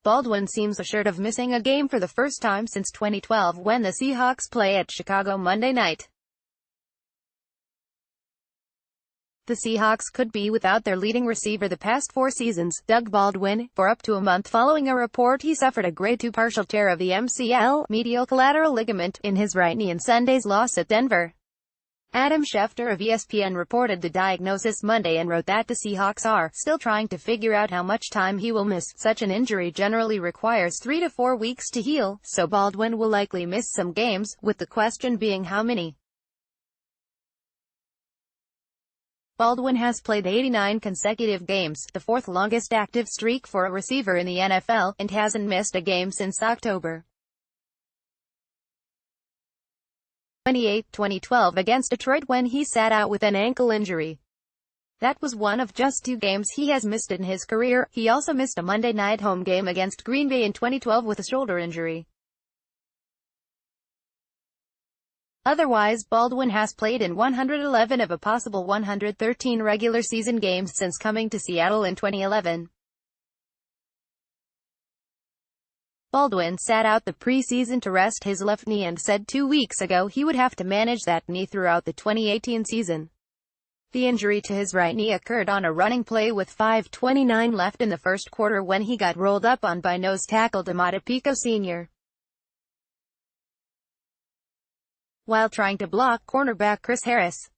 Baldwin seems assured of missing a game for the first time since 2012 when the Seahawks play at Chicago Monday night. The Seahawks could be without their leading receiver the past 4 seasons, Doug Baldwin, for up to a month following a report he suffered a grade 2 partial tear of the MCL, medial collateral ligament, in his right knee in Sunday's loss at Denver. Adam Schefter of ESPN reported the diagnosis Monday and wrote that the Seahawks are still trying to figure out how much time he will miss. Such an injury generally requires 3 to 4 weeks to heal, so Baldwin will likely miss some games, with the question being how many. Baldwin has played 89 consecutive games, the 4th longest active streak for a receiver in the NFL, and hasn't missed a game since October 28, 2012 against Detroit when he sat out with an ankle injury. That was one of just 2 games he has missed in his career. He also missed a Monday night home game against Green Bay in 2012 with a shoulder injury. Otherwise, Baldwin has played in 111 of a possible 113 regular season games since coming to Seattle in 2011. Baldwin sat out the preseason to rest his left knee and said 2 weeks ago he would have to manage that knee throughout the 2018 season. The injury to his right knee occurred on a running play with 5:29 left in the first quarter when he got rolled up on by nose tackle Domata Pico Sr. while trying to block cornerback Chris Harris.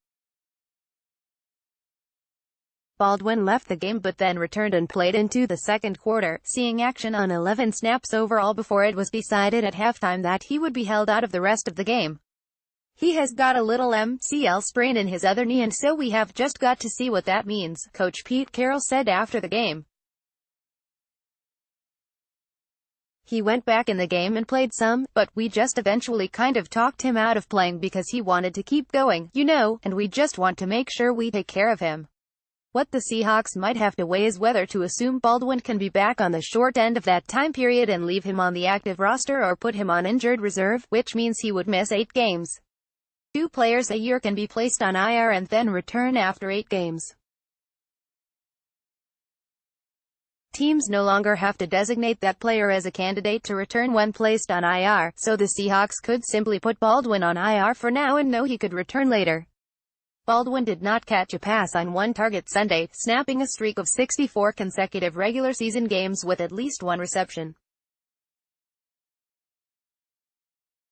Baldwin left the game but then returned and played into the second quarter, seeing action on 11 snaps overall before it was decided at halftime that he would be held out of the rest of the game. He has got a little MCL sprain in his other knee and so we have just got to see what that means, Coach Pete Carroll said after the game. He went back in the game and played some, but we just eventually kind of talked him out of playing because he wanted to keep going, you know, and we just want to make sure we take care of him. What the Seahawks might have to weigh is whether to assume Baldwin can be back on the short end of that time period and leave him on the active roster or put him on injured reserve, which means he would miss 8 games. 2 players a year can be placed on IR and then return after 8 games. Teams no longer have to designate that player as a candidate to return when placed on IR, so the Seahawks could simply put Baldwin on IR for now and know he could return later. Baldwin did not catch a pass on 1 target Sunday, snapping a streak of 64 consecutive regular season games with at least 1 reception.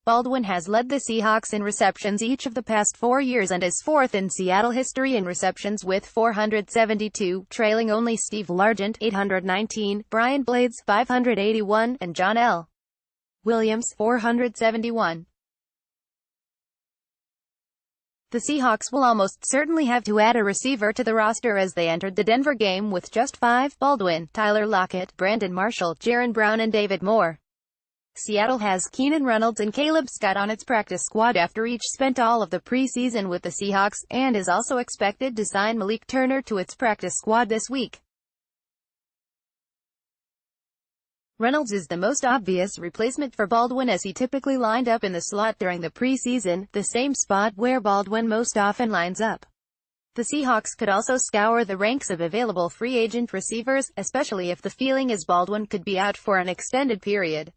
Baldwin has led the Seahawks in receptions each of the past 4 years and is 4th in Seattle history in receptions with 472, trailing only Steve Largent, 819, Brian Blades, 581, and John L. Williams, 471. The Seahawks will almost certainly have to add a receiver to the roster as they entered the Denver game with just 5, Baldwin, Tyler Lockett, Brandon Marshall, Jaron Brown and David Moore. Seattle has Keenan Reynolds and Caleb Scott on its practice squad after each spent all of the preseason with the Seahawks, and is also expected to sign Malik Turner to its practice squad this week. Reynolds is the most obvious replacement for Baldwin as he typically lined up in the slot during the preseason, the same spot where Baldwin most often lines up. The Seahawks could also scour the ranks of available free agent receivers, especially if the feeling is Baldwin could be out for an extended period.